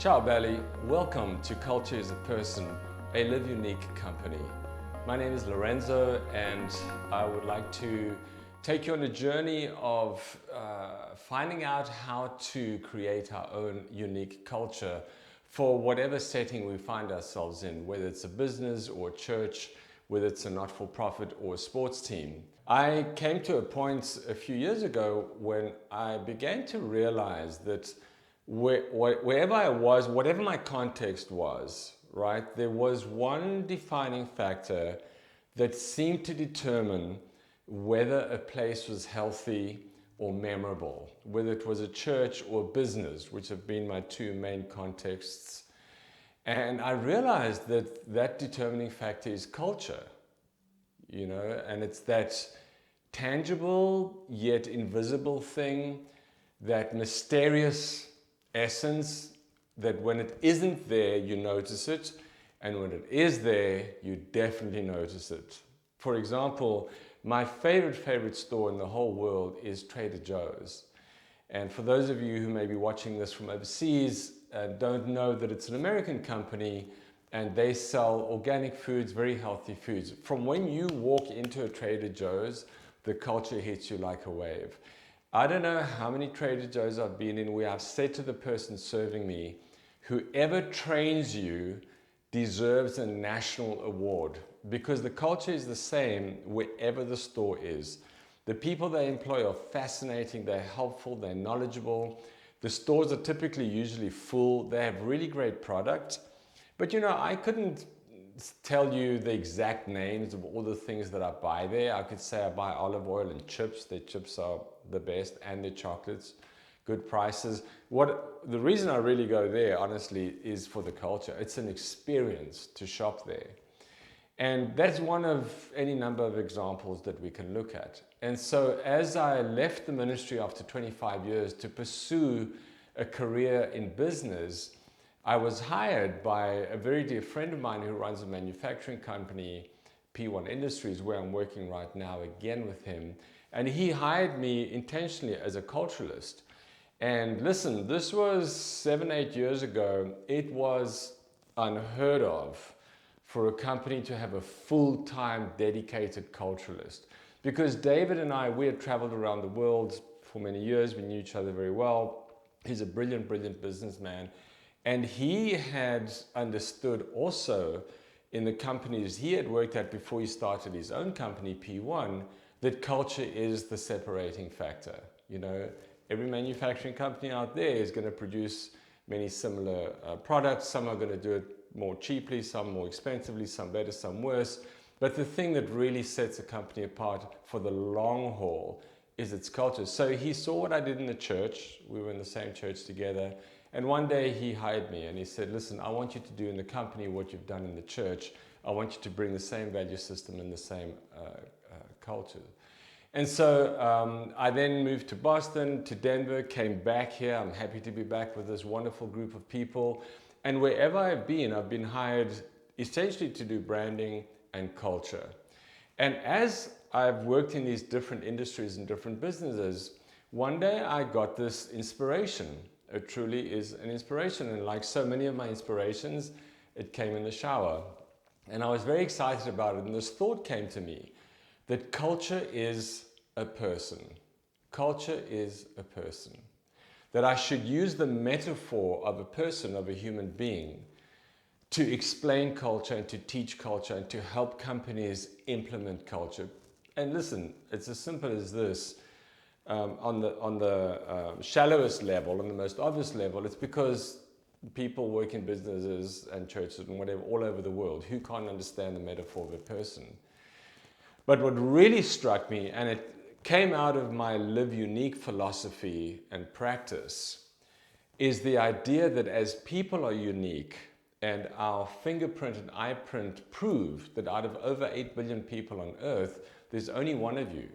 Ciao belly, welcome to Culture is a Person, a Live Unique company. My name is Lorenzo and I would like to take you on a journey of finding out how to create our own unique culture for whatever setting we find ourselves in, whether it's a business or a church, whether it's a not-for-profit or a sports team. I came to a point a few years ago when I began to realize that wherever I was, whatever my context was, right, there was one defining factor that seemed to determine whether a place was healthy or memorable, whether it was a church or a business, which have been my two main contexts. And I realized that that determining factor is culture, you know, and it's that tangible yet invisible thing, that mysterious essence that when it isn't there, you notice it, and when it is there, you definitely notice it. For example, my favorite store in the whole world is Trader Joe's. And for those of you who may be watching this from overseas and don't know that it's an American company, and they sell organic foods, very healthy foods. From when you walk into a Trader Joe's, the culture hits you like a wave. I don't know how many Trader Joe's I've been in where I've said to the person serving me, whoever trains you deserves a national award, because the culture is the same wherever the store is. The people they employ are fascinating, they're helpful, they're knowledgeable. The stores are typically usually full, they have really great product. But you know, I couldn't tell you the exact names of all the things that I buy there. I could say I buy olive oil and chips. Their chips are the best, and their chocolates, good prices. The reason I really go there, honestly, is for the culture. It's an experience to shop there. And that's one of any number of examples that we can look at. And so as I left the ministry after 25 years to pursue a career in business, I was hired by a very dear friend of mine who runs a manufacturing company, P1 Industries, where I'm working right now again with him. And he hired me intentionally as a culturalist. And listen, this was 7-8 years ago. It was unheard of for a company to have a full-time dedicated culturalist. Because David and I, we had traveled around the world for many years. We knew each other very well. He's a brilliant, brilliant businessman. And he had understood also in the companies he had worked at before he started his own company, P1, that culture is the separating factor. You know, every manufacturing company out there is going to produce many similar products. Some are going to do it more cheaply, some more expensively, some better, some worse. But the thing that really sets a company apart for the long haul is its culture. So he saw what I did in the church. We were in the same church together. And one day he hired me and he said, listen, I want you to do in the company what you've done in the church. I want you to bring the same value system and the same culture. And so I then moved to Boston, to Denver, came back here. I'm happy to be back with this wonderful group of people. And wherever I've been hired essentially to do branding and culture. And as I've worked in these different industries and different businesses, one day I got this inspiration. It truly is an inspiration, and like so many of my inspirations, it came in the shower. And I was very excited about it, and this thought came to me that culture is a person. Culture is a person. That I should use the metaphor of a person, of a human being, to explain culture and to teach culture and to help companies implement culture. And listen, it's as simple as this. On the shallowest level, on the most obvious level, it's because people work in businesses and churches and whatever all over the world who can't understand the metaphor of a person. But what really struck me, and it came out of my Live Unique philosophy and practice, is the idea that as people are unique, and our fingerprint and eyeprint prove that out of over 8 billion people on earth, there's only one of you.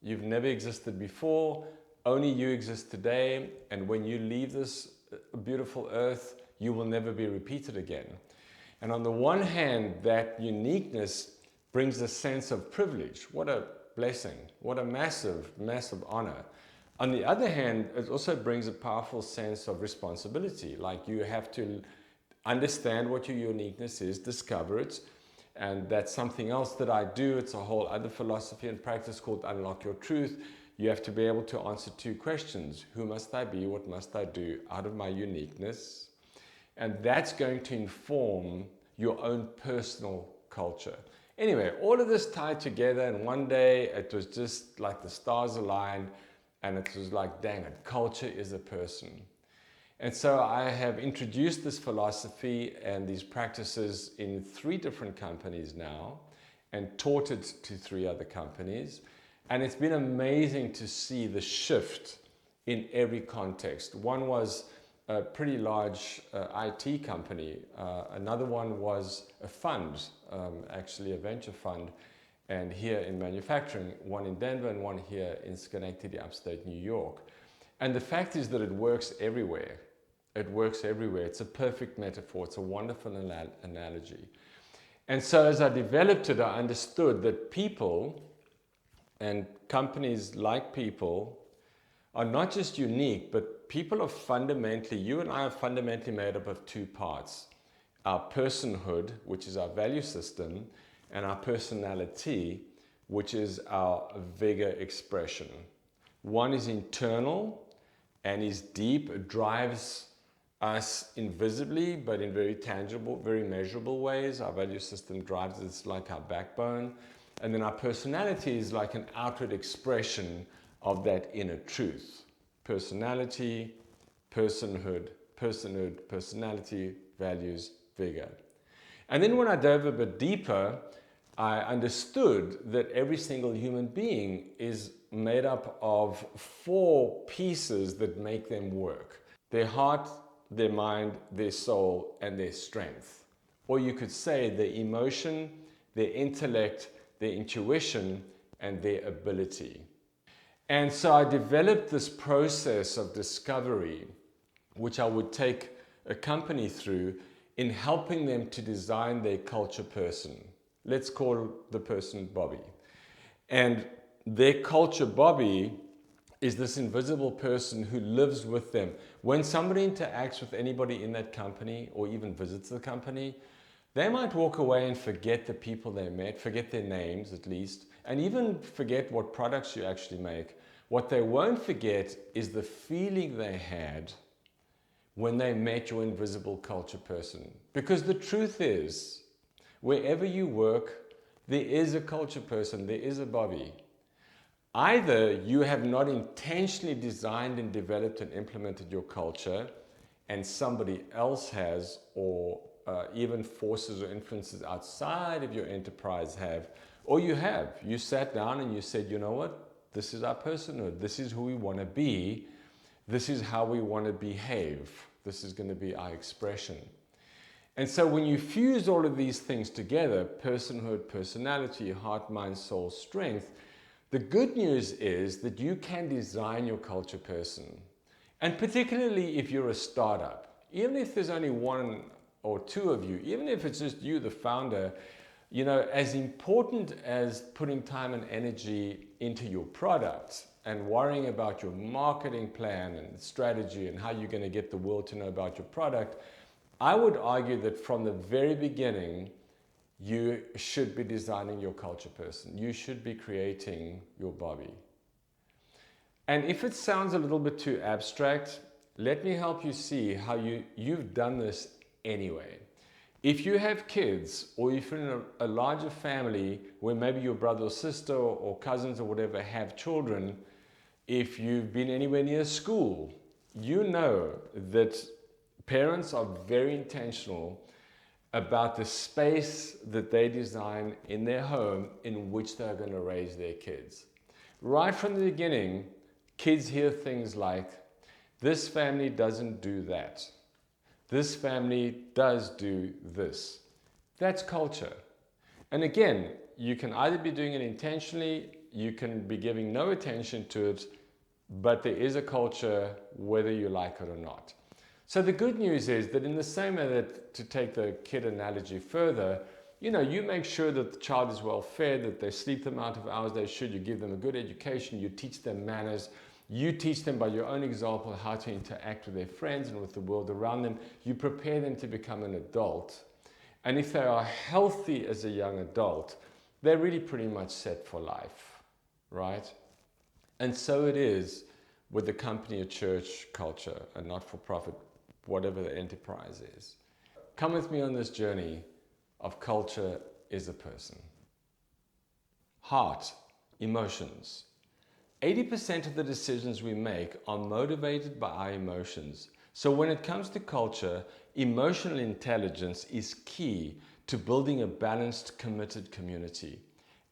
You've never existed before, only you exist today, and when you leave this beautiful earth, you will never be repeated again. And on the one hand, that uniqueness brings a sense of privilege. What a blessing, what a massive, massive honor. On the other hand, it also brings a powerful sense of responsibility. Like you have to understand what your uniqueness is, discover it, and that's something else that I do. It's a whole other philosophy and practice called Unlock Your Truth. You have to be able to answer two questions. Who must I be? What must I do out of my uniqueness? And that's going to inform your own personal culture. Anyway, all of this tied together, and one day it was just like the stars aligned, and it was like, dang it, culture is a person. And so I have introduced this philosophy and these practices in 3 different companies now and taught it to 3 other companies. And it's been amazing to see the shift in every context. One was a pretty large IT company. Another one was a fund, actually a venture fund, and here in manufacturing, one in Denver and one here in Schenectady, upstate New York. And the fact is that it works everywhere. It works everywhere. It's a perfect metaphor. It's a wonderful analogy. And so as I developed it, I understood that people and companies like people are not just unique, but people are fundamentally, you and I are fundamentally made up of 2 parts. Our personhood, which is our value system, and our personality, which is our vigor expression. One is internal and is deep. It drives us invisibly, but in very tangible, very measurable ways. Our value system drives us like our backbone. And then our personality is like an outward expression of that inner truth. Personality, personhood, personality, values, vigor. And then when I dove a bit deeper, I understood that every single human being is made up of 4 pieces that make them work. Their heart, their mind, their soul, and their strength. Or you could say their emotion, their intellect, their intuition, and their ability. And so I developed this process of discovery, which I would take a company through in helping them to design their culture person. Let's call the person Bobby. And their culture Bobby is this invisible person who lives with them. When somebody interacts with anybody in that company or even visits the company, they might walk away and forget the people they met, forget their names at least, and even forget what products you actually make. What they won't forget is the feeling they had when they met your invisible culture person. Because the truth is, wherever you work, there is a culture person, there is a Bobby. Either you have not intentionally designed and developed and implemented your culture, and somebody else has, or even forces or influences outside of your enterprise have, or you have. You sat down and you said, you know what? This is our personhood. This is who we want to be. This is how we want to behave. This is going to be our expression. And so when you fuse all of these things together, personhood, personality, heart, mind, soul, strength, the good news is that you can design your culture person. And particularly if you're a startup, even if there's only 1 or 2 of you, even if it's just you, the founder, you know, as important as putting time and energy into your product and worrying about your marketing plan and strategy and how you're going to get the world to know about your product, I would argue that from the very beginning, you should be designing your culture person. You should be creating your Bobby. And if it sounds a little bit too abstract, let me help you see how you've done this anyway. If you have kids, or if you're in a larger family where maybe your brother or sister or cousins or whatever have children, if you've been anywhere near school, you know that parents are very intentional about the space that they design in their home in which they're going to raise their kids. Right from the beginning, kids hear things like, this family doesn't do that. This family does do this. That's culture. And again, you can either be doing it intentionally, you can be giving no attention to it, but there is a culture whether you like it or not. So the good news is that in the same way that, to take the kid analogy further, you know, you make sure that the child is well fed, that they sleep the amount of hours they should, you give them a good education, you teach them manners, You teach them by your own example how to interact with their friends and with the world around them. You prepare them to become an adult. And if they are healthy as a young adult, they're really pretty much set for life, right? And so it is with the company, a church, culture, a not-for-profit, whatever the enterprise is. Come with me on this journey of culture is a person. Heart, emotions. 80% of the decisions we make are motivated by our emotions. So when it comes to culture, emotional intelligence is key to building a balanced, committed community.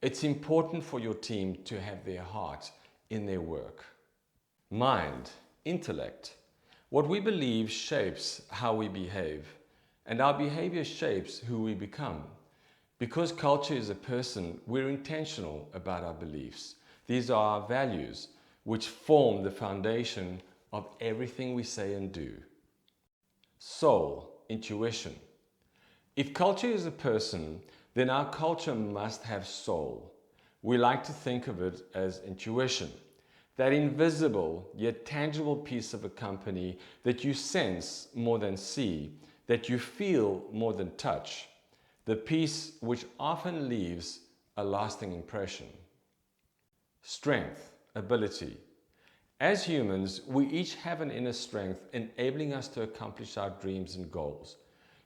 It's important for your team to have their heart in their work. Mind, intellect. What we believe shapes how we behave, and our behavior shapes who we become. Because culture is a person, we're intentional about our beliefs. These are our values, which form the foundation of everything we say and do. Soul, intuition. If culture is a person, then our culture must have soul. We like to think of it as intuition, that invisible yet tangible piece of a company that you sense more than see, that you feel more than touch, the piece which often leaves a lasting impression. Strength, ability. As humans, we each have an inner strength enabling us to accomplish our dreams and goals.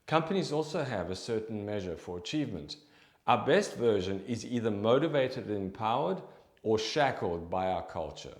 Companies also have a certain measure for achievement. Our best version is either motivated and empowered or shackled by our culture.